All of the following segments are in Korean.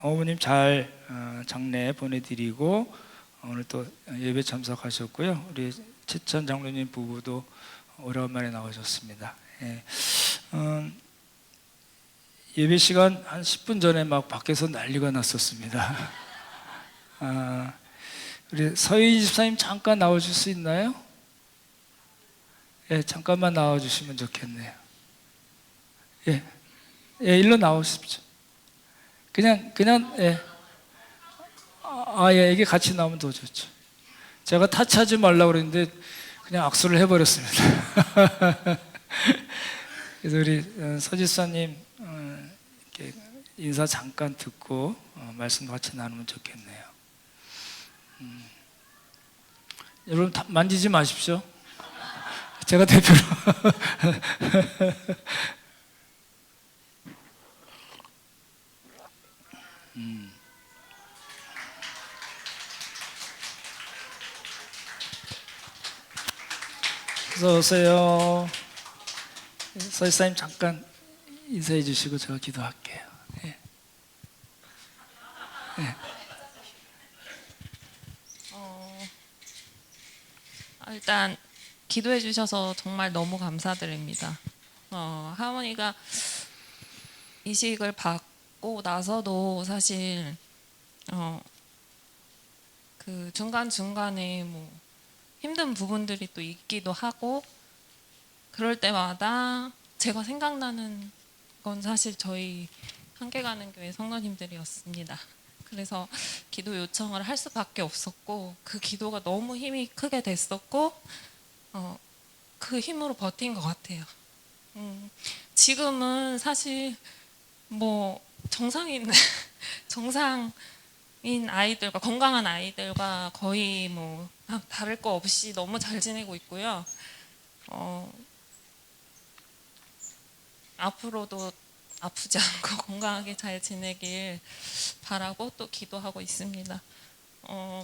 어머님 잘 장례 보내드리고 오늘 또 예배 참석하셨고요. 우리 최천 장로님 부부도 오랜만에 나오셨습니다. 예배 시간 한 10분 전에 막 밖에서 난리가 났었습니다. 우리 서희 집사님 잠깐 나와줄 수 있나요? 예, 잠깐만 나와주시면 좋겠네요. 예, 일로 나오십시오. 그냥 예. 예, 이게 같이 나오면 더 좋죠. 제가 타치하지 말라고 그랬는데 그냥 악수를 해버렸습니다. 그래서 우리 서지사님 이렇게 인사 잠깐 듣고 말씀 같이 나누면 좋겠네요. 여러분 만지지 마십시오. 제가 대표로 어서 오세요. 서지사님 잠깐 인사해 주시고 제가 기도할게요. 예. 예. 일단 기도해 주셔서 정말 너무 감사드립니다. 할머니가 이식을 받고 나서도 사실 그 중간중간에 뭐 힘든 부분들이 또 있기도 하고 그럴 때마다 제가 생각나는 건 사실 저희 함께 가는 교회 성도님들이었습니다. 그래서 기도 요청을 할 수밖에 없었고 그 기도가 너무 힘이 크게 됐었고 그 힘으로 버틴 것 같아요. 지금은 사실 뭐 정상인 아이들과 건강한 아이들과 거의 뭐 다를 거 없이 너무 잘 지내고 있고요. 앞으로도 아프지 않고 건강하게 잘 지내길 바라고 또 기도하고 있습니다.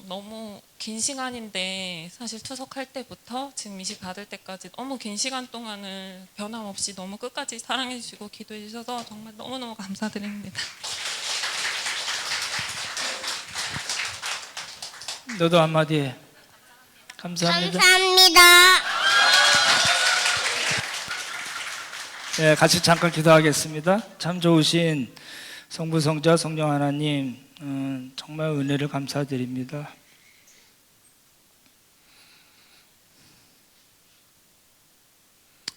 너무 긴 시간인데 사실 투석할 때부터 지금 이식 받을 때까지 너무 긴 시간 동안을 변함없이 너무 끝까지 사랑해 주시고 기도해 주셔서 정말 너무너무 감사드립니다. 너도 한마디 해. 감사합니다. 감사합니다. 네, 같이 잠깐 기도하겠습니다. 참 좋으신 성부, 성자, 성령 하나님, 정말 은혜를 감사드립니다.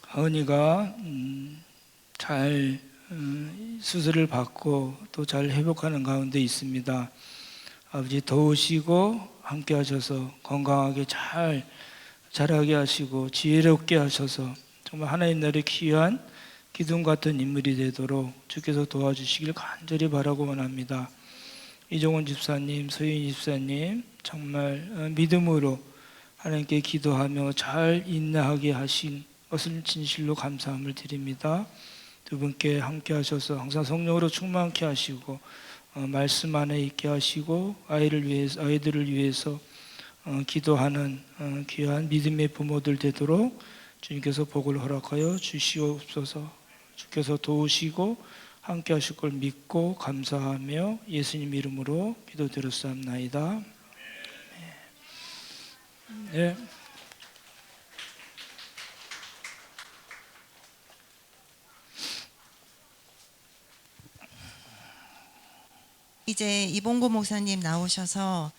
하은이가 잘 수술을 받고 또 잘 회복하는 가운데 있습니다. 아버지 도우시고 함께 하셔서 건강하게 잘 자라게 하시고 지혜롭게 하셔서 정말 하나님 나라의 귀한 기둥 같은 인물이 되도록 주께서 도와주시길 간절히 바라고만 합니다. 이종원 집사님, 서윤 집사님 정말 믿음으로 하나님께 기도하며 잘 인내하게 하신 것을 진실로 감사함을 드립니다. 두 분께 함께 하셔서 항상 성령으로 충만케 하시고 말씀 안에 있게 하시고 아이들을 위해서 기도하는 귀한 믿음의 부모들 되도록 주님께서 복을 허락하여 주시옵소서. 주께서 도우시고 함께 하실 걸 믿고 감사하며 예수님 이름으로 기도드렸사옵나이다. 네. 이제 이봉구 목사님 나오셔서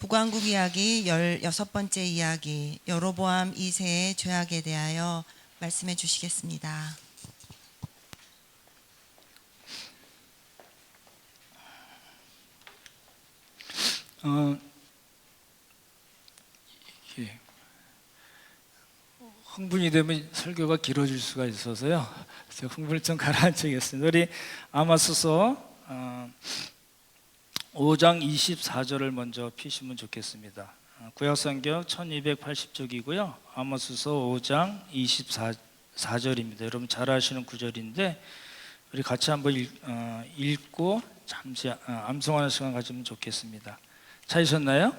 북왕국 이야기 16번째 이야기 여로보암 2세의 죄악에 대하여 말씀해 주시겠습니다. 흥분이 되면 설교가 길어질 수가 있어서요. 제가 흥분을 좀 가라앉히겠습니다. 우리 아모스서 5장 24절을 먼저 피시면 좋겠습니다. 구약성경 1280쪽이고요. 아모스서 5장 24절입니다. 여러분 잘 아시는 구절인데 우리 같이 한번 읽고 잠시 암송하는 시간 가지면 좋겠습니다. 찾으셨나요?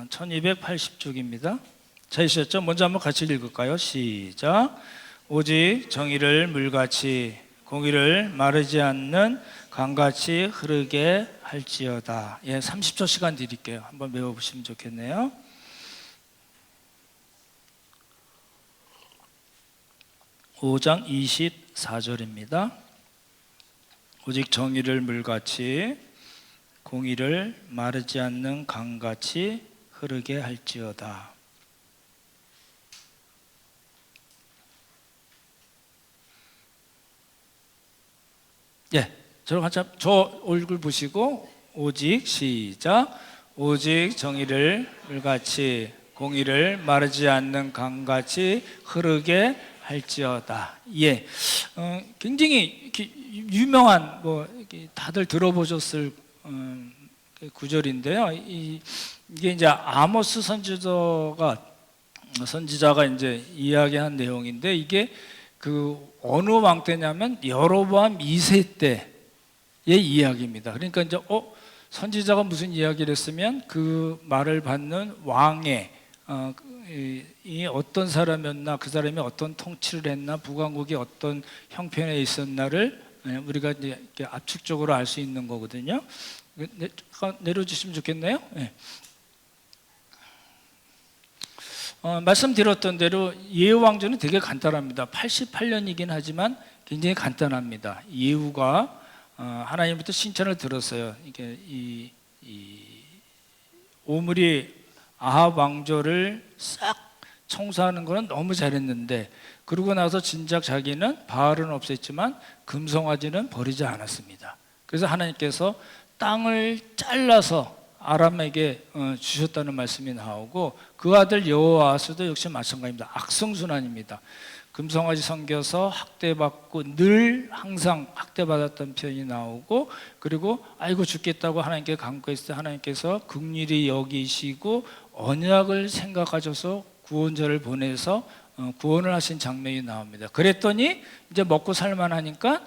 1280쪽입니다. 찾으셨죠? 먼저 한번 같이 읽을까요? 시작. 오직 정의를 물같이 공의를 마르지 않는 강같이 흐르게 할지어다. 예, 30초 시간 드릴게요. 한번 외워보시면 좋겠네요. (5장) 24절입니다. 오직 정의를 물같이 공의를 마르지 않는 강같이 흐르게 할지어다. 예, 저랑 같이 저 얼굴 보시고 오직 시작. 오직 정의를 물같이 공의를 마르지 않는 강같이 흐르게 할지어다. 예, 굉장히 이렇게 유명한 이렇게 다들 들어보셨을 구절인데요. 이게 이제 아모스 선지자가 이제 이야기한 내용인데 이게 그 어느 왕 때냐면 여로보암 2세 때의 이야기입니다. 그러니까 이제 선지자가 무슨 이야기를 했으면 그 말을 받는 왕의 이 어떤 사람이었나, 그 사람이 어떤 통치를 했나, 북왕국이 어떤 형편에 있었나를 우리가 이제 압축적으로 알 수 있는 거거든요. 내려주시면 좋겠네요. 네. 말씀드렸던 대로 예후 왕조는 되게 간단합니다. 88년이긴 하지만 굉장히 간단합니다. 예후가 하나님부터 신천을 들었어요. 이게 이 오므리 아합 왕조를 싹 청소하는 거는 너무 잘했는데, 그러고 나서 진작 자기는 바알은 없앴지만 금송아지는 버리지 않았습니다. 그래서 하나님께서 땅을 잘라서 아람에게 주셨다는 말씀이 나오고, 그 아들 여호아스도 역시 마찬가지입니다. 악성순환입니다. 금송아지 섬겨서 학대받고 늘 항상 학대받았던 표현이 나오고, 그리고 아이고 죽겠다고 하나님께 간구했을 때 하나님께서 긍휼히 여기시고 언약을 생각하셔서 구원자를 보내서 구원을 하신 장면이 나옵니다. 그랬더니 이제 먹고 살만하니까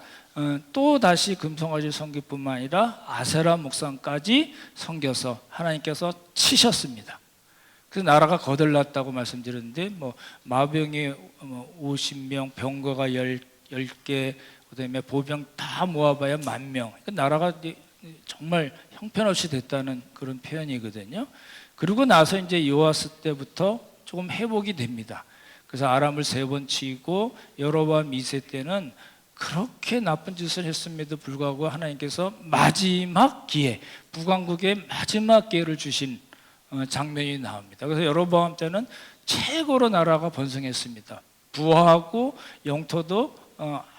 또 다시 금송아지 섬기뿐만 아니라 아세라 목상까지 섬겨서 하나님께서 치셨습니다. 그래서 나라가 거덜났다고 말씀드렸는데 마병이 50명, 병거가 10개, 그다음에 보병 다 모아봐야 10,000명. 그러니까 나라가 정말 형편없이 됐다는 그런 표현이거든요. 그리고 나서 이제 요아스 때부터 조금 회복이 됩니다. 그래서 아람을 3번 치고 여로보암 2세 때는 그렇게 나쁜 짓을 했음에도 불구하고 하나님께서 마지막 기회, 북왕국의 마지막 기회를 주신 장면이 나옵니다. 그래서 여로보암 때는 최고로 나라가 번성했습니다. 부하고 영토도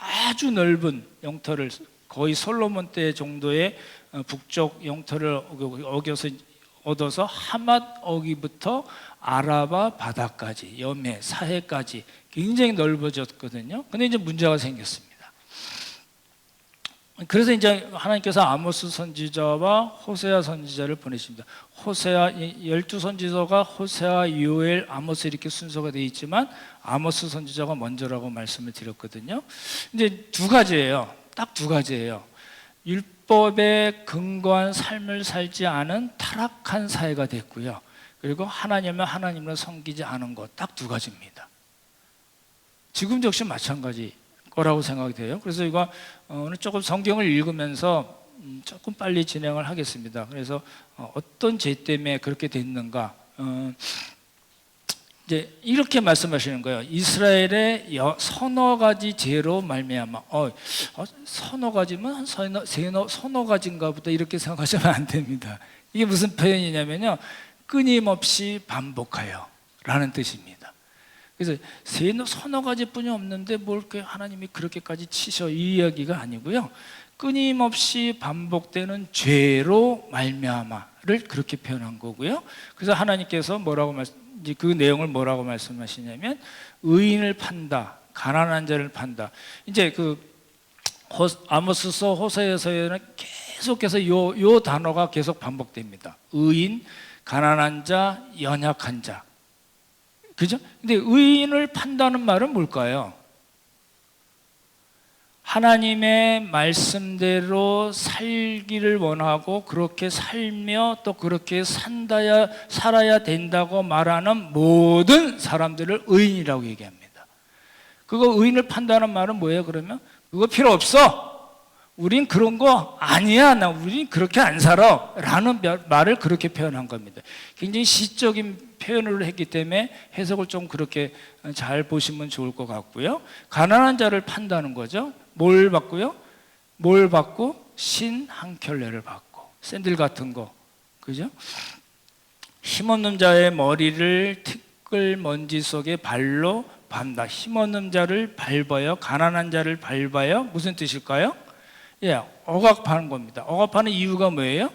아주 넓은 영토를, 거의 솔로몬 때 정도의 북쪽 영토를 얻어서 하맛 어기부터 아라바 바다까지, 염해, 사해까지 굉장히 넓어졌거든요. 근데 이제 문제가 생겼습니다. 그래서 이제 하나님께서 아모스 선지자와 호세아 선지자를 보내십니다. 호세아 12선지자가 호세아, 요엘, 아모스 이렇게 순서가 되어 있지만 아모스 선지자가 먼저라고 말씀을 드렸거든요. 이제 두 가지예요. 딱 두 가지예요. 율법에 근거한 삶을 살지 않은 타락한 사회가 됐고요. 그리고 하나님을 하나님으로 섬기지 않은 것, 딱 두 가지입니다. 지금 역시 마찬가지 거라고 생각이 돼요. 그래서 이거 오늘 조금 성경을 읽으면서 조금 빨리 진행을 하겠습니다. 그래서 어떤 죄 때문에 그렇게 됐는가, 이제 이렇게 말씀하시는 거예요. 이스라엘의 서너 가지 죄로 말미암아. 서너 가지면 한 서너 가지인가 보다 이렇게 생각하시면 안 됩니다. 이게 무슨 표현이냐면요, 끊임없이 반복하여 라는 뜻입니다. 그래서 서너 가지뿐이 없는데 뭘 이렇게 하나님이 그렇게까지 치셔, 이 이야기가 아니고요, 끊임없이 반복되는 죄로 말미암아를 그렇게 표현한 거고요. 그래서 하나님께서 그 내용을 뭐라고 말씀하시냐면 의인을 판다, 가난한 자를 판다. 이제 그 아모스서 호세아서에는 계속해서 요 단어가 계속 반복됩니다. 의인, 가난한 자, 연약한 자. 그죠? 근데 의인을 판다는 말은 뭘까요? 하나님의 말씀대로 살기를 원하고 그렇게 살며 또 그렇게 살아야 된다고 말하는 모든 사람들을 의인이라고 얘기합니다. 그거 의인을 판다는 말은 뭐예요? 그러면 그거 필요 없어. 우린 그런 거 아니야. 우린 그렇게 안 살아. 라는 말을 그렇게 표현한 겁니다. 굉장히 시적인 표현을 했기 때문에 해석을 좀 그렇게 잘 보시면 좋을 것 같고요. 가난한 자를 판다는 거죠. 뭘 받고요? 뭘 받고? 신 한 켤레를 받고. 샌들 같은 거. 그죠? 힘없는 자의 머리를 티끌 먼지 속에 발로 밟다. 힘없는 자를 밟아요. 가난한 자를 밟아요. 무슨 뜻일까요? 예, 억압하는 겁니다. 억압하는 이유가 뭐예요?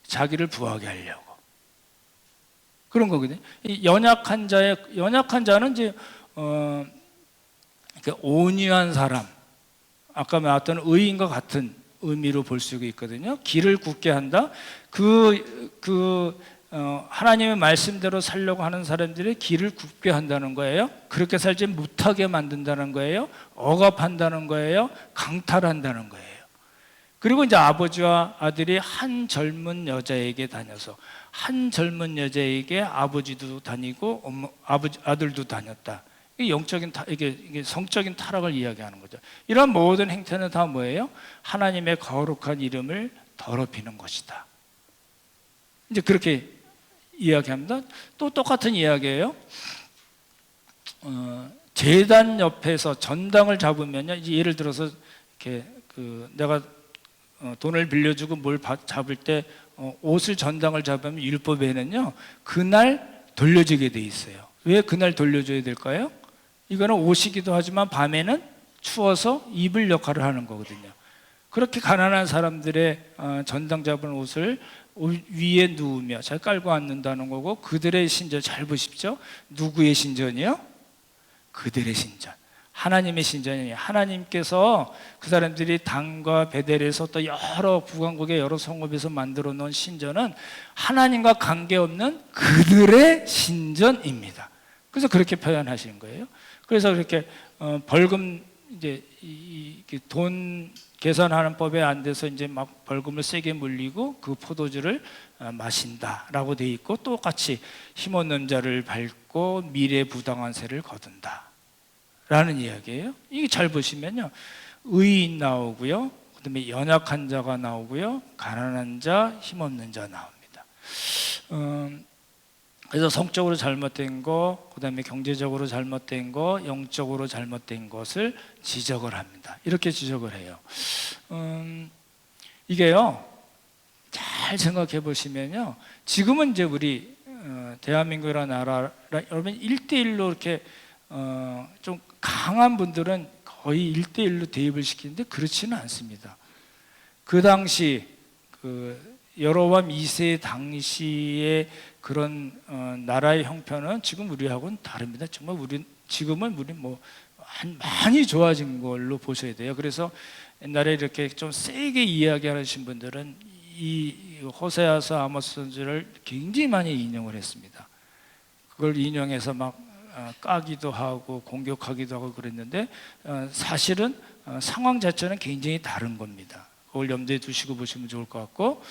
자기를 부하게 하려고. 그런 거거든요. 이 연약한 자는 이제 온유한 사람, 아까 말했던 의인과 같은 의미로 볼 수 있거든요. 길을 굳게 한다. 하나님의 말씀대로 살려고 하는 사람들의 길을 굳게 한다는 거예요. 그렇게 살지 못하게 만든다는 거예요. 억압한다는 거예요. 강탈한다는 거예요. 그리고 이제 아버지와 아들이 한 젊은 여자에게 다녀서 한 젊은 여자에게 아버지도 다니고 아들도 다녔다. 이게 영적인 이게 성적인 타락을 이야기하는 거죠. 이런 모든 행태는 다 뭐예요? 하나님의 거룩한 이름을 더럽히는 것이다. 이제 그렇게 이야기합니다. 또 똑같은 이야기예요. 제단 옆에서 전당을 잡으면요. 이제 예를 들어서 이렇게 내가 돈을 빌려주고 뭘 잡을 때 옷을 전당을 잡으면 율법에는요 그날 돌려주게 돼 있어요. 왜 그날 돌려줘야 될까요? 이거는 옷이기도 하지만 밤에는 추워서 입을 역할을 하는 거거든요. 그렇게 가난한 사람들의 전당 잡은 옷을 위에 누우며 잘 깔고 앉는다는 거고, 그들의 신전 잘 보십시오. 누구의 신전이요? 그들의 신전, 하나님의 신전이에요. 하나님께서 그 사람들이 단과 베델에서 또 여러 북왕국의 여러 성읍에서 만들어 놓은 신전은 하나님과 관계없는 그들의 신전입니다. 그래서 그렇게 표현하신 거예요. 그래서 그렇게 벌금 이제 돈 계산하는 법에 안 돼서 이제 막 벌금을 세게 물리고 그 포도주를 마신다라고 돼 있고, 똑같이 힘없는 자를 밟고 미래 부당한 세를 거둔다 라는 이야기예요. 이게 잘 보시면요, 의인 나오고요, 그 다음에 연약한 자가 나오고요, 가난한 자, 힘없는 자 나옵니다. 그래서 성적으로 잘못된 거, 그 다음에 경제적으로 잘못된 거, 영적으로 잘못된 것을 지적을 합니다. 이렇게 지적을 해요. 이게요, 잘 생각해 보시면요, 지금은 이제 우리 대한민국이라는 나라, 여러분 1대1로 이렇게 좀 강한 분들은 거의 1대1로 대입을 시키는데 그렇지는 않습니다. 그 당시 여로보암 2세 당시의 그런 나라의 형편은 지금 우리하고는 다릅니다. 정말 지금은 우리 많이 좋아진 걸로 보셔야 돼요. 그래서 옛날에 이렇게 좀 세게 이야기하신 분들은 이 호세아서 아모스 선지를 굉장히 많이 인용을 했습니다. 그걸 인용해서 막 까기도 하고 공격하기도 하고 그랬는데 사실은 상황 자체는 굉장히 다른 겁니다. 그걸 염두에 두시고 보시면 좋을 것 같고,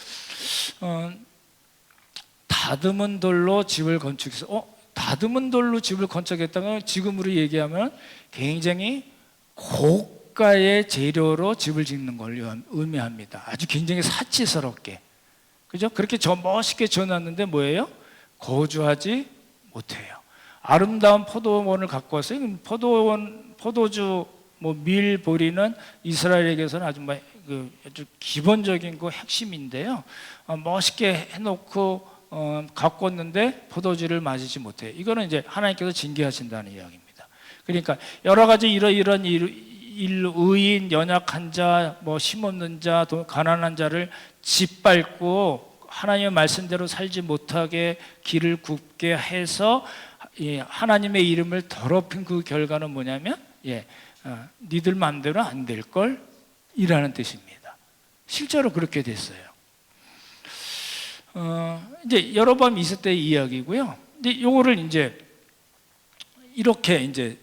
다듬은 돌로 집을 건축해서 다듬은 돌로 집을 건축했다는 건 지금으로 얘기하면 굉장히 고가의 재료로 집을 짓는 걸 의미합니다. 아주 굉장히 사치스럽게, 그죠? 그렇게 멋있게 지어놨는데 뭐예요? 거주하지 못해요. 아름다운 포도원을 갖고 왔어요. 포도주, 밀, 보리는 이스라엘에게서는 아주 기본적인 거 핵심인데요. 멋있게 해놓고 갖고 왔는데 포도주를 마시지 못해요. 이거는 이제 하나님께서 징계하신다는 이야기입니다. 그러니까 여러 가지 이런 의인, 연약한 자, 힘없는 자, 가난한 자를 짓밟고 하나님의 말씀대로 살지 못하게 길을 굽게 해서 하나님의 이름을 더럽힌 그 결과는 뭐냐면 니들 마음대로 안 될 걸 이라는 뜻입니다. 실제로 그렇게 됐어요. 이제 여로보암 2세 때의 이야기고요. 근데 요거를 이제 이렇게 이제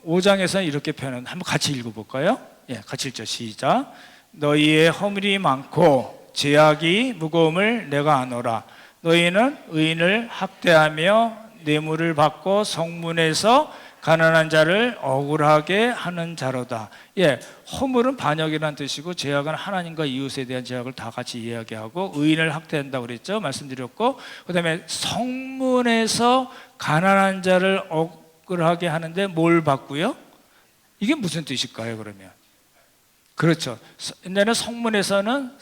5장에서는 이렇게 표현한, 한번 같이 읽어볼까요? 같이 읽죠. 시작. 너희의 허물이 많고 죄악이 무거움을 내가 아노라. 너희는 의인을 학대하며 뇌물을 받고 성문에서 가난한 자를 억울하게 하는 자로다. 예, 허물은 반역이라는 뜻이고 제약은 하나님과 이웃에 대한 제약을 다 같이 이야기하고 의인을 학대한다고 그랬죠. 말씀드렸고, 그다음에 성문에서 가난한 자를 억울하게 하는데 뭘 받고요? 이게 무슨 뜻일까요, 그러면? 그렇죠. 옛날에 성문에서는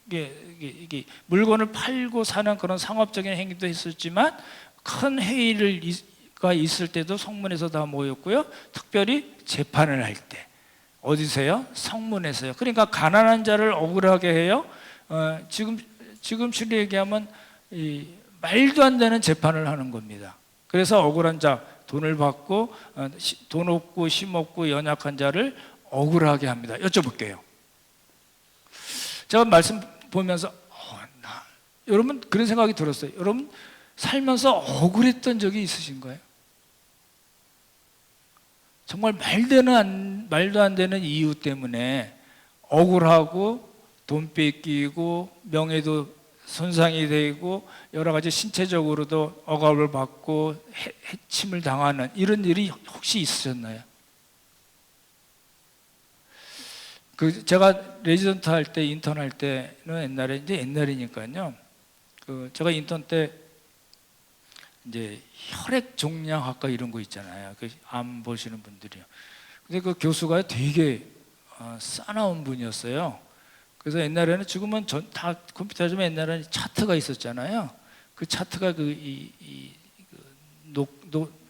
이게 물건을 팔고 사는 그런 상업적인 행위도 했었지만 큰 회의가 있을 때도 성문에서 다 모였고요. 특별히 재판을 할 때 어디서요? 성문에서요. 그러니까 가난한 자를 억울하게 해요. 지금 얘기하면 말도 안 되는 재판을 하는 겁니다. 그래서 억울한 자, 돈을 받고 돈 없고 힘 없고 연약한 자를 억울하게 합니다. 여쭤볼게요. 제가 말씀 보면서 여러분 그런 생각이 들었어요. 여러분 살면서 억울했던 적이 있으신 거예요? 정말 말도 안 되는 이유 때문에 억울하고 돈 뺏기고 명예도 손상이 되고 여러 가지 신체적으로도 억압을 받고 해침을 당하는 이런 일이 혹시 있으셨나요? 제가 레지던트 할 때, 인턴 할 때는 옛날이니까요. 제가 인턴 때 이제 혈액 종양학과 이런 거 있잖아요. 암 보시는 분들이요. 근데 그 교수가 되게 싸나운 분이었어요. 그래서 옛날에는 지금은 다 컴퓨터지만 옛날에는 차트가 있었잖아요. 그 차트가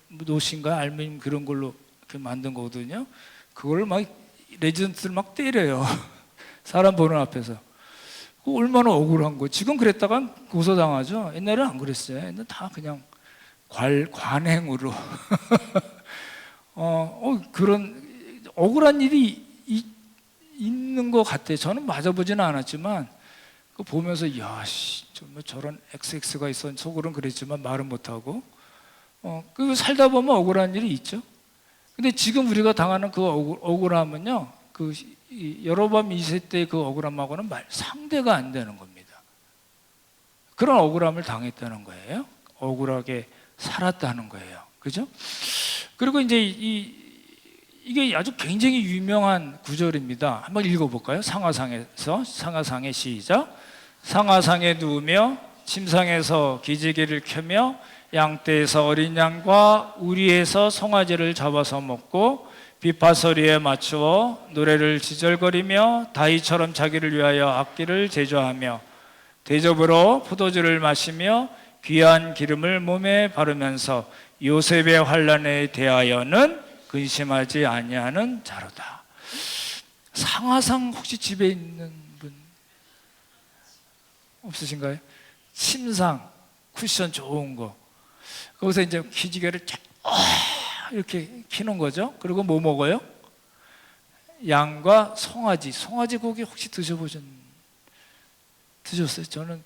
노신가 알루미늄 그런 걸로 이렇게 만든 거거든요. 그걸 막 레지던트를 막 때려요. 사람 보는 앞에서. 얼마나 억울한 거. 지금 그랬다간 고소당하죠. 옛날에는 안 그랬어요. 옛날에 다 그냥 관행으로. 그런 억울한 일이 있는 것 같아요. 저는 맞아보지는 않았지만 그거 보면서 정말 저런 XX가 있어. 속으로는 그랬지만 말은 못하고 그 살다 보면 억울한 일이 있죠. 근데 지금 우리가 당하는 그 억울함은요, 여로보암 2세 때 그 억울함하고는 상대가 안 되는 겁니다. 그런 억울함을 당했다는 거예요. 억울하게 살았다는 거예요. 그죠? 그리고 이제 이게 아주 굉장히 유명한 구절입니다. 한번 읽어볼까요? 상하상의 시작. 상하상에 누우며 침상에서 기지개를 켜며 양떼에서 어린 양과 우리에서 송아지를 잡아서 먹고 비파소리에 맞추어 노래를 지절거리며 다윗처럼 자기를 위하여 악기를 제조하며 대접으로 포도주를 마시며 귀한 기름을 몸에 바르면서 요셉의 환난에 대하여는 근심하지 아니하는 자로다. 상하상 혹시 집에 있는 분 없으신가요? 침상 쿠션 좋은 거 거기서 이제 기지개를 이렇게 키는 거죠. 그리고 뭐 먹어요? 양과 송아지 고기 혹시 드셨어요? 저는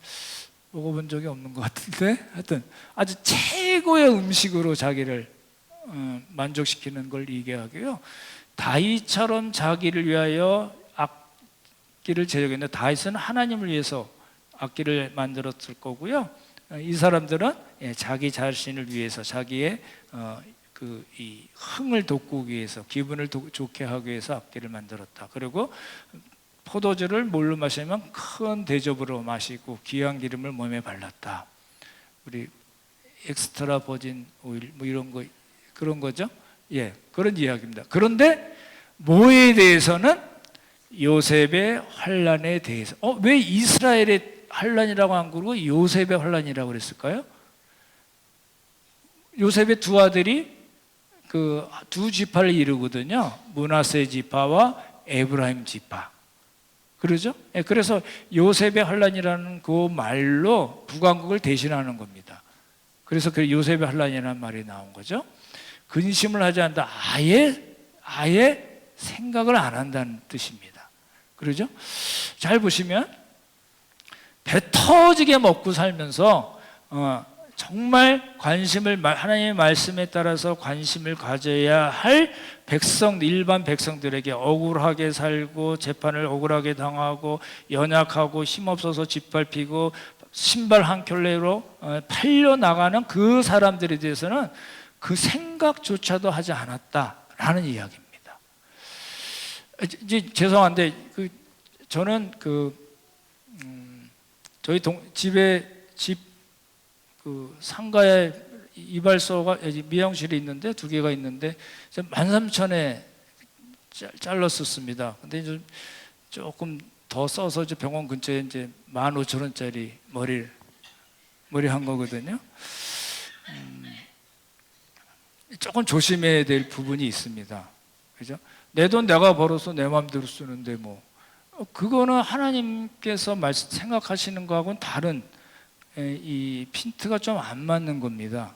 먹어본 적이 없는 것 같은데 하여튼 아주 최고의 음식으로 자기를 만족시키는 걸 얘기하고요. 다윗처럼 자기를 위하여 악기를 제작했는데 다윗은 하나님을 위해서 악기를 만들었을 거고요. 이 사람들은 자기 자신을 위해서 자기의 이 흥을 돋구기 위해서 기분을 좋게 하기 위해서 악기를 만들었다. 그리고 포도주를 뭘로 마시면 큰 대접으로 마시고 귀한 기름을 몸에 발랐다. 우리 엑스트라 버진 오일 뭐 이런 거 그런 거죠. 그런 이야기입니다. 그런데 뭐에 대해서는 요셉의 환난에 대해서 왜 이스라엘의 환난이라고 안 그러고 요셉의 환난이라고 그랬을까요? 요셉의 두 아들이 그 두 지파를 이루거든요. 므낫세 지파와 에브라임 지파. 그러죠? 그래서 요셉의 환난이라는 그 말로 북왕국을 대신하는 겁니다. 그래서 그 요셉의 환난이라는 말이 나온 거죠. 근심을 하지 않는다. 아예 생각을 안 한다는 뜻입니다. 그러죠? 잘 보시면 배 터지게 먹고 살면서 정말 하나님의 말씀에 따라서 관심을 가져야 할 일반 백성들에게 억울하게 살고 재판을 억울하게 당하고 연약하고 힘없어서 짓밟히고 신발 한 켤레로 팔려 나가는 그 사람들에 대해서는 그 생각조차도 하지 않았다라는 이야기입니다. 이제 죄송한데 저는 저희 집 상가에 이발소가 미용실이 있는데 2개가 있는데 13,000에 잘랐었습니다. 근데 이제 조금 더 써서 이제 병원 근처에 이제 15,000원짜리 머리 한 거거든요. 조금 조심해야 될 부분이 있습니다. 그죠? 내 돈 내가 벌어서 내 마음대로 쓰는데 뭐 그거는 하나님께서 생각하시는 거하고는 다른 이 핀트가 좀 안 맞는 겁니다.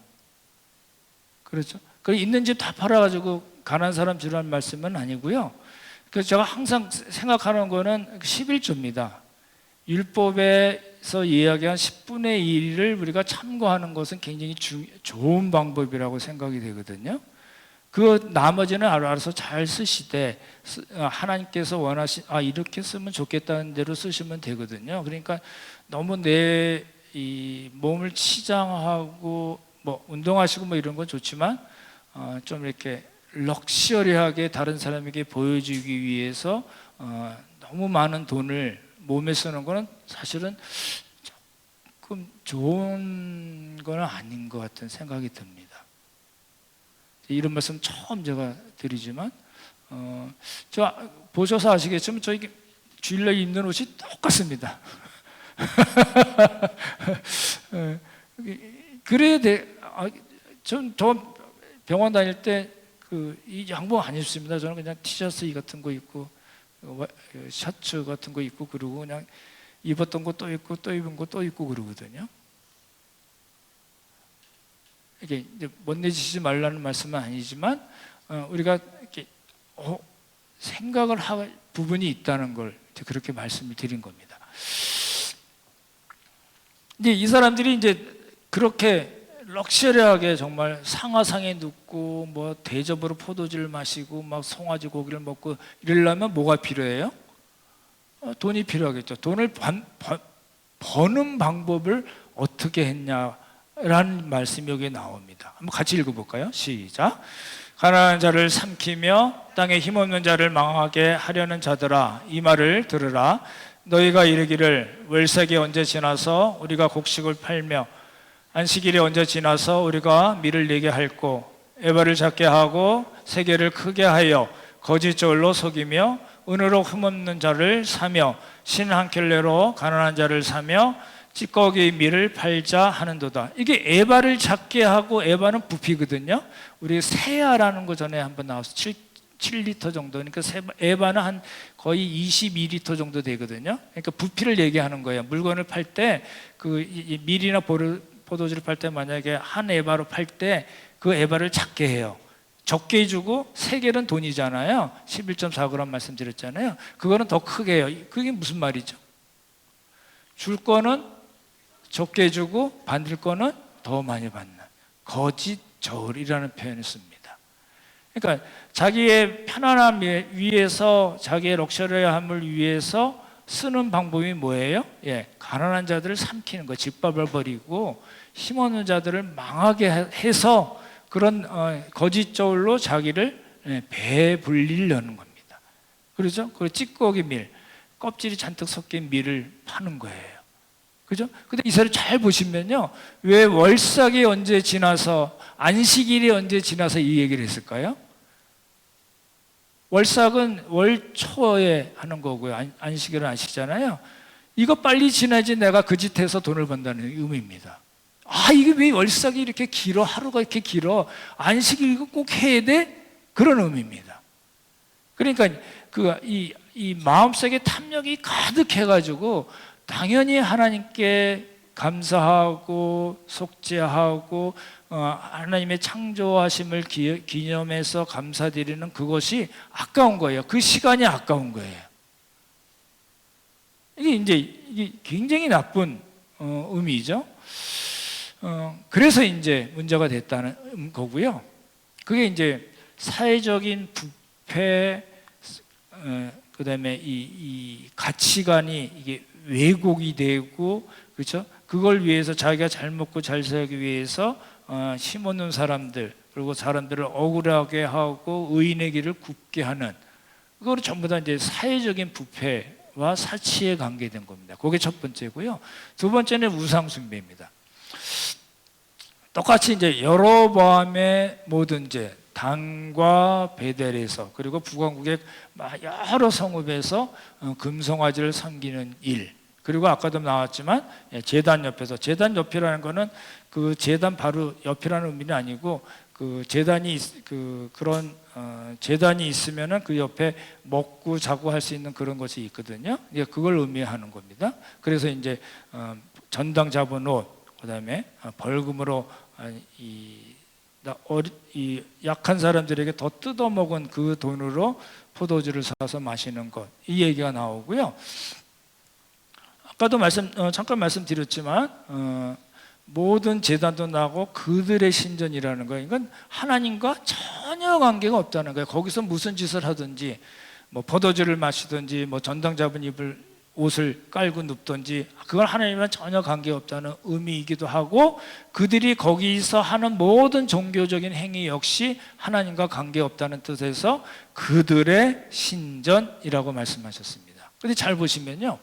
그렇죠? 그 있는 집 다 팔아가지고 가난한 사람 주라는 말씀은 아니고요. 그래서 제가 항상 생각하는 거는 11조입니다. 율법에서 이야기한 10분의 1을 우리가 참고하는 것은 굉장히 좋은 방법이라고 생각이 되거든요. 그 나머지는 알아서 잘 쓰시되 하나님께서 이렇게 쓰면 좋겠다는 대로 쓰시면 되거든요. 그러니까 너무 내 이 몸을 치장하고 뭐 운동하시고 뭐 이런 건 좋지만 좀 이렇게 럭셔리하게 다른 사람에게 보여주기 위해서 너무 많은 돈을 몸에 쓰는 거는 사실은 조금 좋은 건 아닌 것 같은 생각이 듭니다. 이런 말씀 처음 제가 드리지만 저 보셔서 아시겠지만 저 이게 주일날 입는 옷이 똑같습니다. 그래야 돼. 저 병원 다닐 때 이 양복 안 입습니다. 저는 그냥 티셔츠 같은 거 입고 셔츠 같은 거 입고 그러고 그냥 입었던 거 또 입고 또 입은 거 또 입고 그러거든요. 이게 이제 멋내지지 말라는 말씀은 아니지만 우리가 이렇게 생각을 할 부분이 있다는 걸 그렇게 말씀을 드린 겁니다. 이제 이 사람들이 이제 그렇게 럭셔리하게 정말 상하상에 눕고 뭐 대접으로 포도주를 마시고 막 송아지 고기를 먹고 이러려면 뭐가 필요해요? 돈이 필요하겠죠. 돈을 버는 방법을 어떻게 했냐라는 말씀이 여기에 나옵니다. 한번 같이 읽어볼까요? 시작. 가난한 자를 삼키며 땅에 힘없는 자를 망하게 하려는 자들아, 이 말을 들으라. 너희가 이르기를 월삭이 언제 지나서 우리가 곡식을 팔며 안식일이 언제 지나서 우리가 밀을 내게 할꼬, 에바를 작게 하고 세계를 크게 하여 거짓 저울로 속이며 은으로 흠없는 자를 사며 신 한 켤레로 가난한 자를 사며 찌꺼기 밀을 팔자 하는도다. 이게 에바를 작게 하고, 에바는 부피거든요. 우리 세아라는 거 전에 한번 나와서 7리터 정도, 그러니까 에바는 한 거의 22리터 정도 되거든요. 그러니까 부피를 얘기하는 거예요. 물건을 팔 때 밀이나 포도주를 팔 때 만약에 한 에바로 팔 때 그 에바를 작게 해요. 적게 주고 세겔은 돈이잖아요. 11.4g 말씀드렸잖아요. 그거는 더 크게 해요. 그게 무슨 말이죠? 줄 거는 적게 주고 받을 거는 더 많이 받는 거짓 저울이라는 표현을 씁니다. 그러니까 자기의 편안함 위해서, 자기의 럭셔리함을 위해서 쓰는 방법이 뭐예요? 가난한 자들을 삼키는 거, 집밥을 버리고 힘없는 자들을 망하게 해서 그런 거짓 저울로 자기를 배불리려는 겁니다. 그렇죠? 그 찌꺼기 밀, 껍질이 잔뜩 섞인 밀을 파는 거예요. 그죠? 근데 이 사람 잘 보시면요, 왜 월삭이 언제 지나서 안식일이 언제 지나서 이 얘기를 했을까요? 월삭은 월초에 하는 거고요. 안식일은 안식이잖아요. 이거 빨리 지나지 내가 그 짓해서 돈을 번다는 의미입니다. 이게 왜 월삭이 이렇게 길어? 하루가 이렇게 길어? 안식일 이거 꼭 해야 돼? 그런 의미입니다. 그러니까 이 마음속에 탐욕이 가득해가지고 당연히 하나님께 감사하고 속죄하고 하나님의 창조하심을 기념해서 감사드리는 그것이 아까운 거예요. 그 시간이 아까운 거예요. 이게 굉장히 나쁜 의미죠. 그래서 이제 문제가 됐다는 거고요. 그게 이제 사회적인 부패, 그다음에 이 가치관이 이게 왜곡이 되고, 그렇죠? 그걸 위해서 자기가 잘 먹고 잘 살기 위해서 힘없는 사람들, 그리고 사람들을 억울하게 하고 의인의 길을 굽게 하는, 그거는 전부 다 이제 사회적인 부패와 사치에 관계된 겁니다. 그게 첫 번째고요. 두 번째는 우상 숭배입니다. 똑같이 이제 여로보암의 모든 죄, 단과 베델에서, 그리고 북왕국의 여러 성읍에서 금송아지를 섬기는 일, 그리고 아까도 나왔지만 제단 옆에서, 제단 옆이라는 거는 그 제단 바로 옆이라는 의미는 아니고, 그 제단이 그런 제단이 있으면은 그 옆에 먹고 자고 할 수 있는 그런 것이 있거든요. 그걸 의미하는 겁니다. 그래서 이제 전당 잡은 옷, 그다음에 벌금으로 이 약한 사람들에게 더 뜯어먹은 그 돈으로 포도주를 사서 마시는 것, 이 얘기가 나오고요. 아까도 잠깐 말씀드렸지만 모든 제단도 나고 그들의 신전이라는 거예요. 이건 하나님과 전혀 관계가 없다는 거예요. 거기서 무슨 짓을 하든지, 뭐 포도주를 마시든지, 뭐 전당 잡은 옷을 깔고 눕든지, 그건 하나님과 전혀 관계없다는 의미이기도 하고, 그들이 거기서 하는 모든 종교적인 행위 역시 하나님과 관계없다는 뜻에서 그들의 신전이라고 말씀하셨습니다. 근데 잘 보시면요,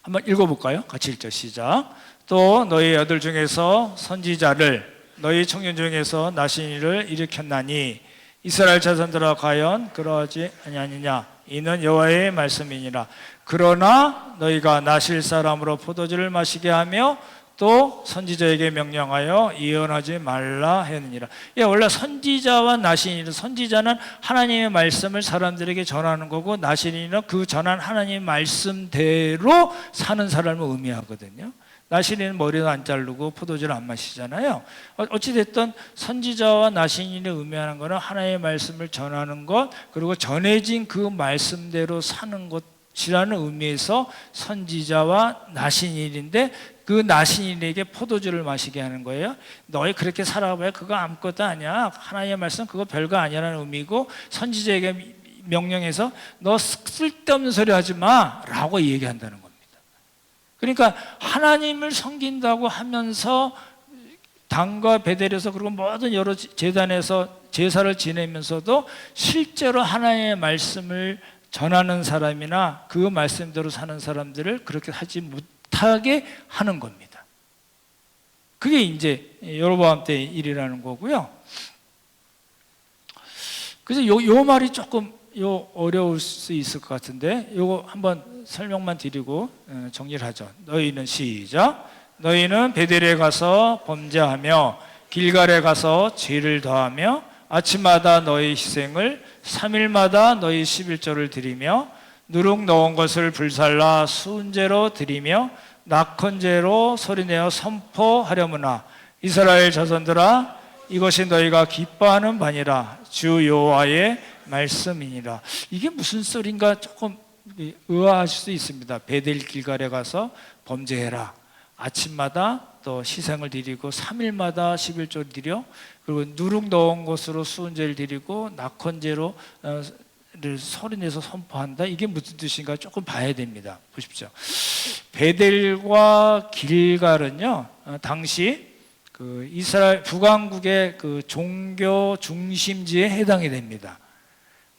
한번 읽어볼까요? 같이 읽죠. 시작. 또 너희 아들 중에서 선지자를, 너희 청년 중에서 나신 이를 일으켰나니 이스라엘 자손들아 과연 그러하지 아니하느냐? 이는 여호와의 말씀이니라. 그러나 너희가 나실 사람으로 포도주를 마시게 하며 또 선지자에게 명령하여 예언하지 말라 했느니라. 원래 선지자와 나신이는, 선지자는 하나님의 말씀을 사람들에게 전하는 거고, 나신이는 그 전한 하나님의 말씀대로 사는 사람을 의미하거든요. 나신이는 머리도 안 자르고 포도주를 안 마시잖아요. 어찌됐든 선지자와 나신이를 의미하는 것은 하나님의 말씀을 전하는 것, 그리고 전해진 그 말씀대로 사는 것이라는 의미에서 선지자와 나신일인데, 그 나신일에게 포도주를 마시게 하는 거예요. 너희 그렇게 살아봐야 그거 아무것도 아니야, 하나님의 말씀 그거 별거 아니라는 의미고, 선지자에게 명령해서 너 쓸데없는 소리 하지 마 라고 얘기한다는 겁니다. 그러니까 하나님을 섬긴다고 하면서 단과 베델에서, 그리고 모든 여러 제단에서 제사를 지내면서도 실제로 하나님의 말씀을 전하는 사람이나 그 말씀대로 사는 사람들을 그렇게 하지 못하게 하는 겁니다. 그게 이제 여로보암 때 일이라는 거고요. 그래서 요 말이 조금 어려울 수 있을 것 같은데, 요거 한번 설명만 드리고 정리를 하죠. 너희는, 시작. 너희는 베델에 가서 범죄하며 길갈에 가서 죄를 더하며 아침마다 너희 희생을 3일마다 너희 11조를 드리며 누룩 넣은 것을 불살라 순제로 드리며 낙헌제로 소리내어 선포하려무나 이스라엘 자손들아, 이것이 너희가 기뻐하는 바니라. 주 여호와의 말씀이니라. 이게 무슨 소린가 조금 의아하실 수 있습니다. 베델 길갈에 가서 범죄해라, 아침마다 또 희생을 드리고 3일마다 11조를 드려, 그리고 누룩 넣은 것으로 수은제를 드리고 낙헌제로 소리내서 선포한다. 이게 무슨 뜻인가 조금 봐야 됩니다. 보십시오. 베델과 길갈은요, 당시 그 이스라엘 북왕국의 그 종교 중심지에 해당이 됩니다.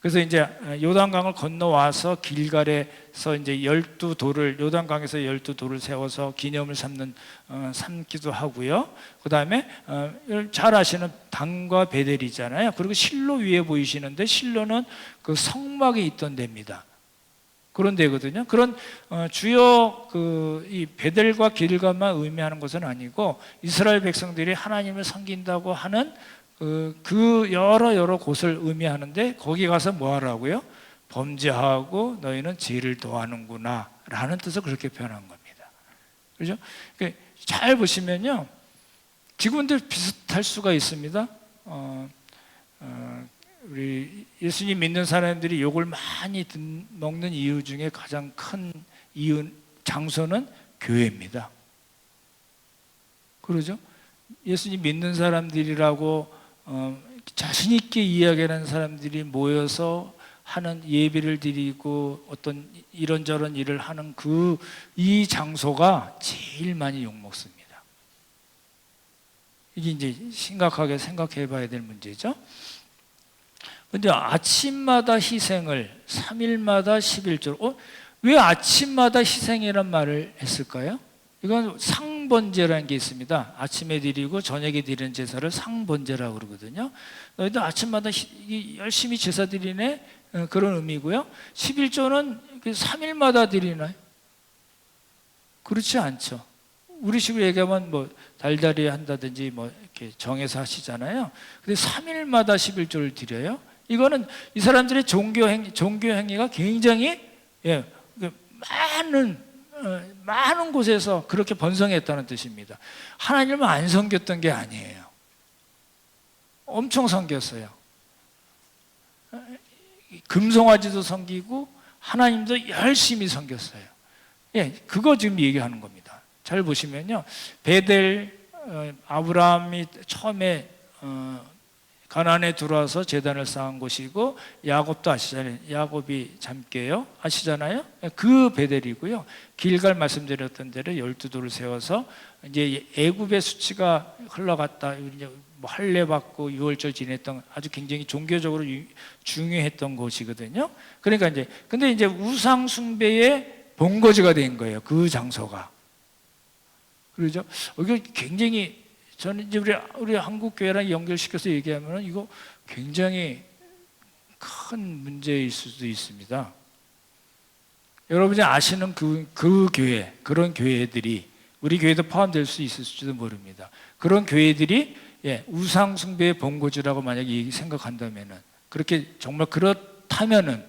그래서 이제 요단강을 건너와서 길갈에서 이제 12돌을, 요단강에서 12돌을 세워서 기념을 삼기도 하고요. 그 다음에 잘 아시는 단과 베델이잖아요. 그리고 실로 위에 보이시는데, 실로는 그 성막이 있던 데입니다. 그런 데거든요. 그런 주요 이 베델과 길갈만 의미하는 것은 아니고, 이스라엘 백성들이 하나님을 섬긴다고 하는 그 여러 곳을 의미하는데, 거기 가서 뭐 하라고요? 범죄하고 너희는 죄를 더하는구나 라는 뜻을 그렇게 표현한 겁니다. 그렇죠? 잘 보시면요, 지금도 비슷할 수가 있습니다. 우리 예수님 믿는 사람들이 욕을 많이 먹는 이유 중에 가장 큰 장소는 교회입니다. 그러죠? 예수님 믿는 사람들이라고 자신 있게 이야기하는 사람들이 모여서 하는 예배를 드리고 어떤 이런저런 일을 하는 이 장소가 제일 많이 욕먹습니다. 이게 이제 심각하게 생각해 봐야 될 문제죠. 근데 아침마다 희생을 3일마다 11조로 왜 아침마다 희생이란 말을 했을까요? 이건 상번제라는 게 있습니다. 아침에 드리고 저녁에 드리는 제사를 상번제라고 그러거든요. 너희들 아침마다 열심히 제사 드리네, 그런 의미고요. 11조는 3일마다 드리나요? 그렇지 않죠. 우리 식으로 얘기하면 뭐 달달이 한다든지 뭐 이렇게 정해서 하시잖아요. 근데 3일마다 11조를 드려요. 이거는 이 사람들의 종교 행위가 굉장히 많은 곳에서 그렇게 번성했다는 뜻입니다. 하나님을 안 섬겼던 게 아니에요. 엄청 섬겼어요. 금송아지도 섬기고 하나님도 열심히 섬겼어요. 그거 지금 얘기하는 겁니다. 잘 보시면요, 베델 아브라함이 처음에 가나안에 들어와서 제단을 쌓은 곳이고, 야곱도 아시잖아요. 야곱이 잠깨요, 아시잖아요. 그 베델이고요. 길갈 말씀드렸던 대로 12돌을 세워서 이제 애굽의 수치가 흘러갔다, 이제 뭐 할례 받고 유월절 지냈던 아주 굉장히 종교적으로 중요했던 곳이거든요. 그러니까 이제 근데 이제 우상 숭배의 본거지가 된 거예요, 그 장소가. 그러죠? 이거 굉장히, 저는 이제 우리 한국 교회랑 연결시켜서 얘기하면 이거 굉장히 큰 문제일 수도 있습니다. 여러분이 아시는 그 교회, 그런 교회들이 우리 교회도 포함될 수 있을지도 모릅니다. 그런 교회들이 우상 숭배의 본고지라고 만약에 생각한다면은, 그렇게 정말 그렇다면은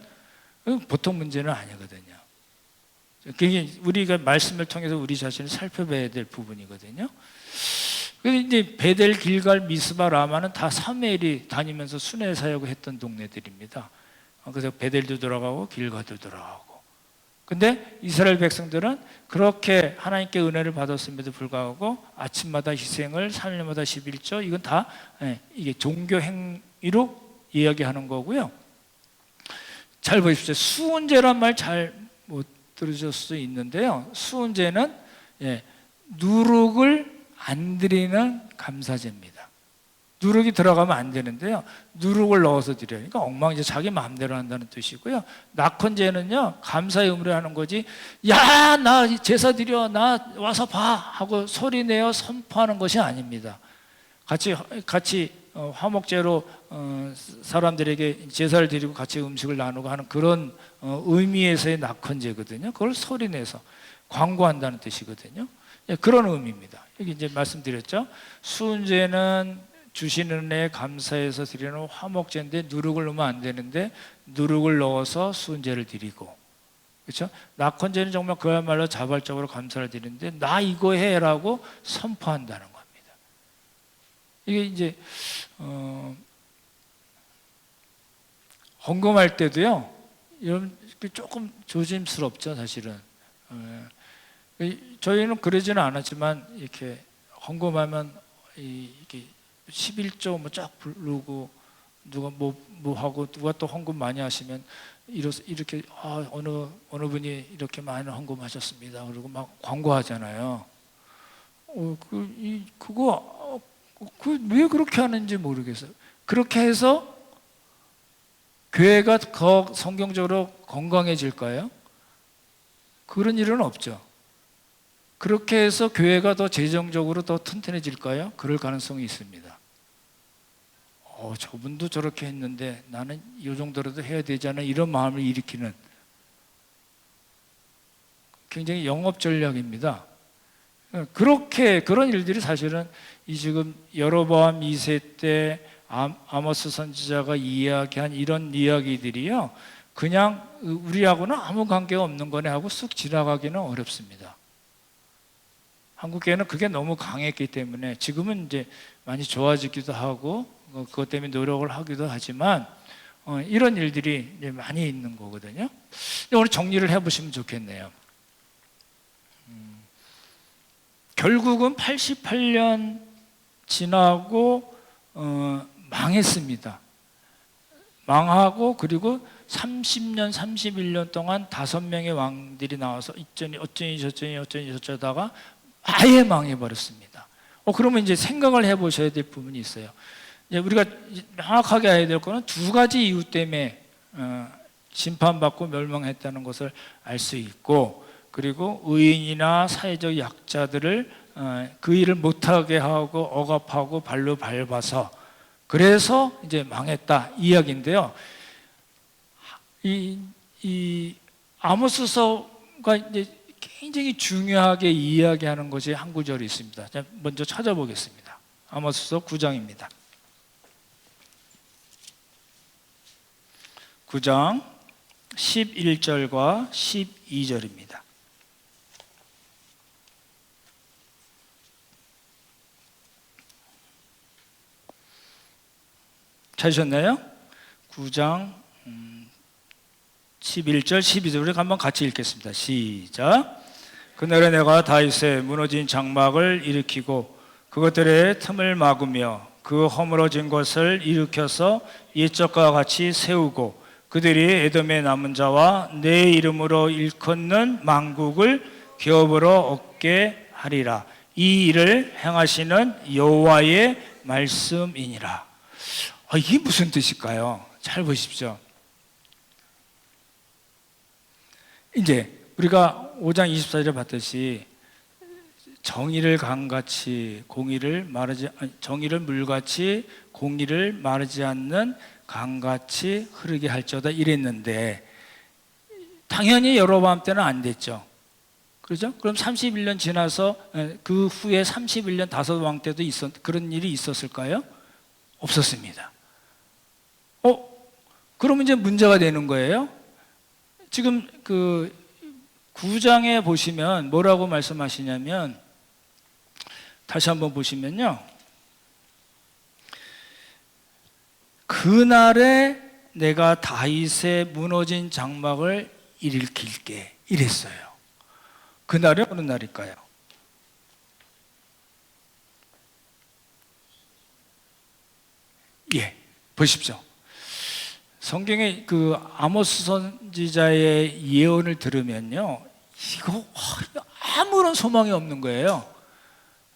보통 문제는 아니거든요. 그게 우리가 말씀을 통해서 우리 자신을 살펴봐야 될 부분이거든요. 그래서 이제 베델, 길갈, 미스바, 라마는 다 사무엘이 다니면서 순회 사역을 했던 동네들입니다. 그래서 베델도 들어가고 길갈도 들어가고. 근데 이스라엘 백성들은 그렇게 하나님께 은혜를 받았음에도 불구하고 아침마다 희생을 3일마다 11조, 이건 다 이게 종교 행위로 이야기하는 거고요. 잘 보십시오. 수은제란 말 잘 못 들으실 수 있는데요. 수은제는 누룩을 안 드리는 감사제입니다. 누룩이 들어가면 안 되는데요, 누룩을 넣어서 드려요. 그러니까 엉망이죠. 자기 마음대로 한다는 뜻이고요. 낙헌제는요, 감사의 의무를 하는 거지, 야, 나 제사 드려, 나 와서 봐 하고 소리내어 선포하는 것이 아닙니다. 같이 화목제로 사람들에게 제사를 드리고 같이 음식을 나누고 하는 그런 의미에서의 낙헌제거든요. 그걸 소리내서 광고한다는 뜻이거든요. 그런 의미입니다. 여기 이제 말씀드렸죠. 수은제는 주시는 은혜에 감사해서 드리는 화목제인데 누룩을 넣으면 안 되는데 누룩을 넣어서 수은제를 드리고, 그렇죠? 낙헌제는 정말 그야말로 자발적으로 감사를 드리는데 나 이거 해라고 선포한다는 겁니다. 이게 이제 헌금할 때도요, 이런 조금 조심스럽죠, 사실은. 저희는 그러지는 않았지만 이렇게 헌금하면 이렇게 11조 뭐 쫙 부르고 누가 뭐 하고 누가 또 헌금 많이 하시면 이렇게 어느 분이 이렇게 많이 헌금하셨습니다, 그리고 막 광고하잖아요. 그거 왜 그렇게 하는지 모르겠어요. 그렇게 해서 교회가 더 성경적으로 건강해질까요? 그런 일은 없죠. 그렇게 해서 교회가 더 재정적으로 더 튼튼해질까요? 그럴 가능성이 있습니다. 저분도 저렇게 했는데 나는 이 정도라도 해야 되잖아, 이런 마음을 일으키는 굉장히 영업 전략입니다. 그런 일들이 사실은 이 지금 여로보암 2세 때 아모스 선지자가 이야기한 이런 이야기들이요, 그냥 우리하고는 아무 관계가 없는 거네 하고 쑥 지나가기는 어렵습니다. 한국교회는 그게 너무 강했기 때문에 지금은 이제 많이 좋아지기도 하고 그것 때문에 노력을 하기도 하지만 이런 일들이 이제 많이 있는 거거든요. 오늘 정리를 해보시면 좋겠네요. 결국은 88년 지나고 망했습니다. 망하고 그리고 30년, 31년 동안 5명의 왕들이 나와서 어쩌니 저쩌다가 아예 망해버렸습니다. 그러면 이제 생각을 해보셔야 될 부분이 있어요. 이제 우리가 명확하게 해야 될 거는 두 가지 이유 때문에 심판받고 멸망했다는 것을 알 수 있고, 그리고 의인이나 사회적 약자들을 그 일을 못하게 하고 억압하고 발로 밟아서 그래서 이제 망했다 이 이야기인데요. 이 아모스서가 이제 굉장히 중요하게 이야기하는 것이 한 구절이 있습니다. 자, 먼저 찾아보겠습니다. 아모스서 9장입니다. 9장 11절과 12절입니다. 찾으셨나요? 9장 11절 12절 우리 한번 같이 읽겠습니다. 시작. 그날에 내가 다윗의 무너진 장막을 일으키고 그것들의 틈을 막으며 그 허물어진 것을 일으켜서 옛적과 같이 세우고 그들이 에돔의 남은 자와 내 이름으로 일컫는 만국을 기업으로 얻게 하리라. 이 일을 행하시는 여호와의 말씀이니라. 이게 무슨 뜻일까요? 잘 보십시오. 이제 우리가 5장 24절에 봤듯이 정의를 강같이 정의를 물같이 공의를 마르지 않는 강같이 흐르게 할지어다 이랬는데 당연히 여로보암 때는 안 됐죠. 그렇죠? 그럼 31년 지나서 그 후에 31년 다섯 왕 때도 그런 일이 있었을까요? 없었습니다. 그러면 이제 문제가 되는 거예요. 지금 그 9장에 보시면 뭐라고 말씀하시냐면 다시 한번 보시면요. 그날에 내가 다윗의 무너진 장막을 일으킬게 이랬어요. 그날이 어느 날일까요? 보십시오. 성경의 그 아모스 선지자의 예언을 들으면요, 이거 아무런 소망이 없는 거예요.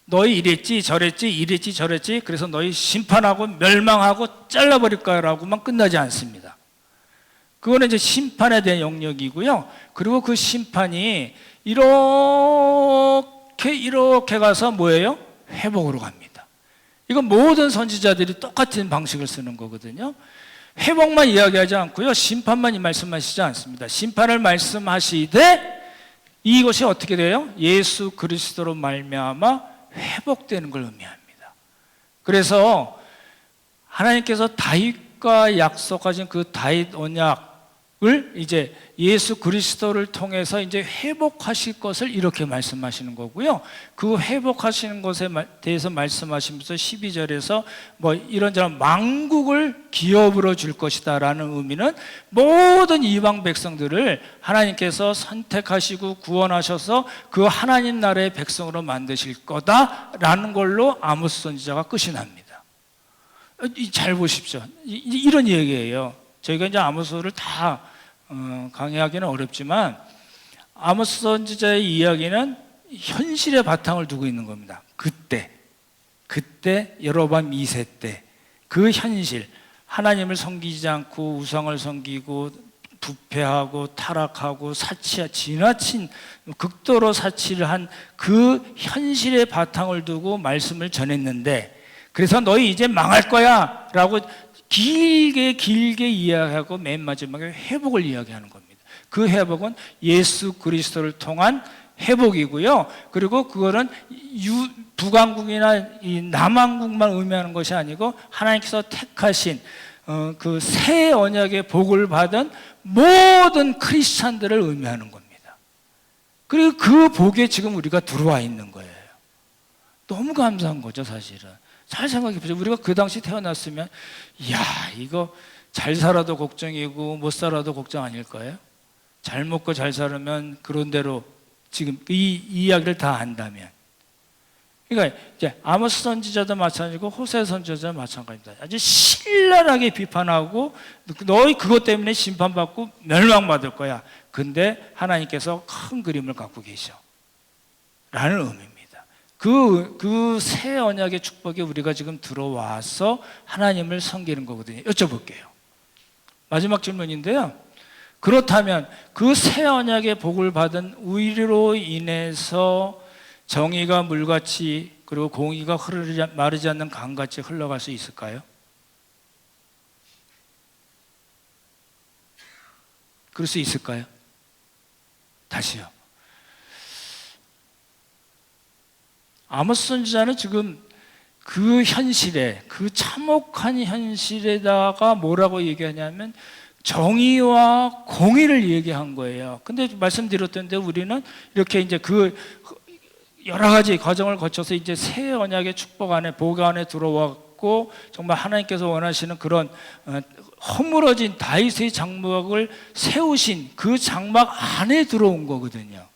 너희 이랬지 저랬지 이랬지 저랬지 그래서 너희 심판하고 멸망하고 잘라버릴 거라고만 끝나지 않습니다. 그거는 이제 심판에 대한 영역이고요. 그리고 그 심판이 이렇게 가서 뭐예요? 회복으로 갑니다. 이건 모든 선지자들이 똑같은 방식을 쓰는 거거든요. 회복만 이야기하지 않고요, 심판만 말씀하시지 않습니다. 심판을 말씀하시되 이것이 어떻게 돼요? 예수 그리스도로 말미암아 회복되는 걸 의미합니다. 그래서 하나님께서 다윗과 약속하신 그 다윗 언약을 이제 예수 그리스도를 통해서 이제 회복하실 것을 이렇게 말씀하시는 거고요. 그 회복하시는 것에 대해서 말씀하시면서 12절에서 뭐 이런저런 만국을 기업으로 줄 것이다라는 의미는 모든 이방 백성들을 하나님께서 선택하시고 구원하셔서 그 하나님 나라의 백성으로 만드실 거다라는 걸로 아모스 선지자가 끝이 납니다. 잘 보십시오. 이런 얘기예요. 저희가 이제 아모스를 다 강의하기는 어렵지만 아모스 선지자의 이야기는 현실의 바탕을 두고 있는 겁니다. 그때 여로보암 2세 때 그 현실, 하나님을 섬기지 않고 우상을 섬기고 부패하고 타락하고 지나친 극도로 사치를 한 그 현실의 바탕을 두고 말씀을 전했는데, 그래서 너희 이제 망할 거야 라고 길게 이야기하고 맨 마지막에 회복을 이야기하는 겁니다. 그 회복은 예수 그리스도를 통한 회복이고요. 그리고 그거는 북왕국이나 이 남왕국만 의미하는 것이 아니고 하나님께서 택하신 그 새 언약의 복을 받은 모든 크리스찬들을 의미하는 겁니다. 그리고 그 복에 지금 우리가 들어와 있는 거예요. 너무 감사한 거죠, 사실은. 잘 생각해 보세요. 우리가 그 당시 태어났으면 이거 잘 살아도 걱정이고 못 살아도 걱정 아닐 거예요? 잘 먹고 잘 살으면 그런 대로 지금 이 이야기를 다 안다면. 그러니까 이제 아모스 선지자도 마찬가지고 호세 선지자도 마찬가지입니다. 아주 신랄하게 비판하고 너희 그것 때문에 심판받고 멸망받을 거야. 근데 하나님께서 큰 그림을 갖고 계셔 라는 의미입니다. 그 새 언약의 축복이 우리가 지금 들어와서 하나님을 섬기는 거거든요. 여쭤볼게요. 마지막 질문인데요. 그렇다면 그 새 언약의 복을 받은 우리로 인해서 정의가 물같이 그리고 공의가 마르지 않는 강같이 흘러갈 수 있을까요? 그럴 수 있을까요? 다시요. 아모스 선지자는 지금 그 현실에, 그 참혹한 현실에다가 뭐라고 얘기하냐면 정의와 공의를 얘기한 거예요. 근데 말씀드렸던데 우리는 이렇게 이제 그 여러 가지 과정을 거쳐서 이제 새 언약의 축복 안에, 복 안에 들어왔고 정말 하나님께서 원하시는 그런 허물어진 다윗의 장막을 세우신 그 장막 안에 들어온 거거든요.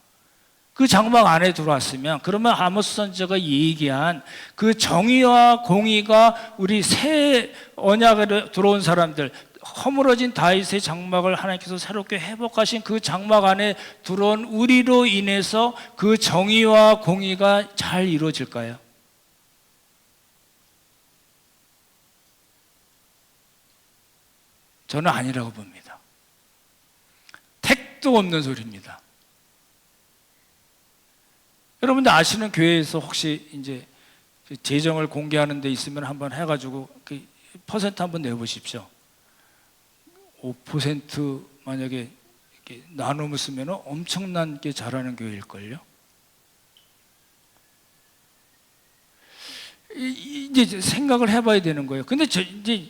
그 장막 안에 들어왔으면 그러면 아모스 선지자가 얘기한 그 정의와 공의가 우리 새 언약에 들어온 사람들, 허물어진 다윗의 장막을 하나님께서 새롭게 회복하신 그 장막 안에 들어온 우리로 인해서 그 정의와 공의가 잘 이루어질까요? 저는 아니라고 봅니다. 택도 없는 소리입니다. 여러분들 아시는 교회에서 혹시 이제 재정을 공개하는 데 있으면 한번 해가지고 그 퍼센트 한번 내보십시오. 5% 만약에 이렇게 나눔을 쓰면 엄청나게 잘하는 교회일걸요. 이제 생각을 해봐야 되는 거예요. 근데 이제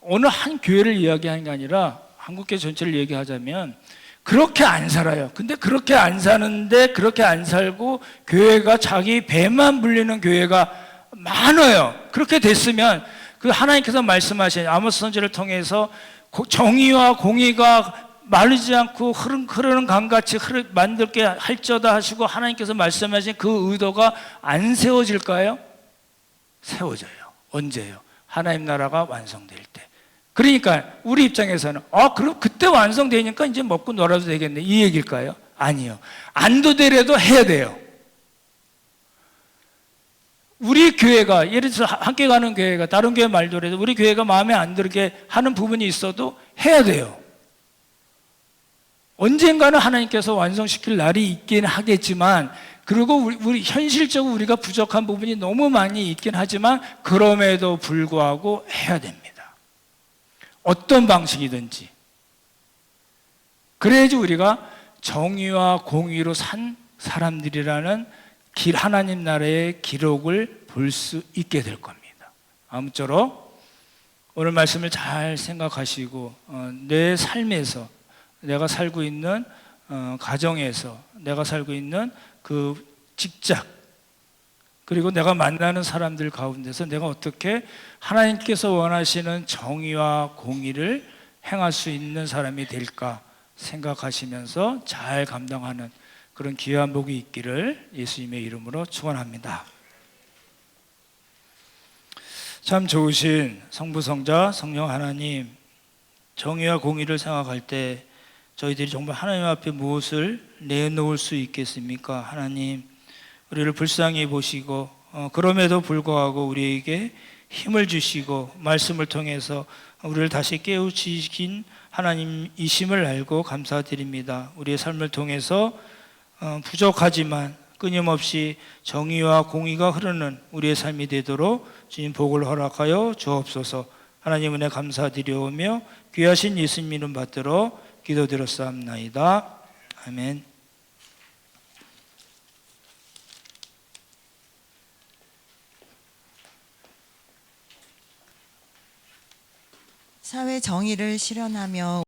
어느 한 교회를 이야기하는 게 아니라 한국교회 전체를 얘기하자면 그렇게 안 살아요. 근데 그렇게 안 사는데 그렇게 안 살고 교회가 자기 배만 불리는 교회가 많아요. 그렇게 됐으면 그 하나님께서 말씀하신 아모스 선지를 통해서 정의와 공의가 마르지 않고 흐르는 강같이 만들게 할지어다 하시고 하나님께서 말씀하신 그 의도가 안 세워질까요? 세워져요. 언제요? 하나님 나라가 완성될 때. 그러니까 우리 입장에서는 그럼 그때 완성되니까 이제 먹고 놀아도 되겠네 이 얘기일까요? 아니요. 안도 되려도 해야 돼요. 우리 교회가 예를 들어서 함께 가는 교회가 다른 교회 말더라도 우리 교회가 마음에 안 들게 하는 부분이 있어도 해야 돼요. 언젠가는 하나님께서 완성시킬 날이 있긴 하겠지만 그리고 우리 현실적으로 우리가 부족한 부분이 너무 많이 있긴 하지만 그럼에도 불구하고 해야 됩니다. 어떤 방식이든지. 그래야지 우리가 정의와 공의로 산 사람들이라는 하나님 나라의 기록을 볼 수 있게 될 겁니다. 아무쪼록 오늘 말씀을 잘 생각하시고 내 삶에서 내가 살고 있는 가정에서 내가 살고 있는 그 직장 그리고 내가 만나는 사람들 가운데서 내가 어떻게 하나님께서 원하시는 정의와 공의를 행할 수 있는 사람이 될까 생각하시면서 잘 감당하는 그런 귀한 복이 있기를 예수님의 이름으로 축원합니다. 참 좋으신 성부, 성자, 성령 하나님, 정의와 공의를 생각할 때 저희들이 정말 하나님 앞에 무엇을 내놓을 수 있겠습니까? 하나님, 우리를 불쌍히 보시고 그럼에도 불구하고 우리에게 힘을 주시고 말씀을 통해서 우리를 다시 깨우치신 하나님이심을 알고 감사드립니다. 우리의 삶을 통해서 부족하지만 끊임없이 정의와 공의가 흐르는 우리의 삶이 되도록 주님 복을 허락하여 주옵소서. 하나님 은혜 감사드리오며 귀하신 예수님 이름 받들어 기도드렸사옵나이다. 아멘. 사회 정의를 실현하며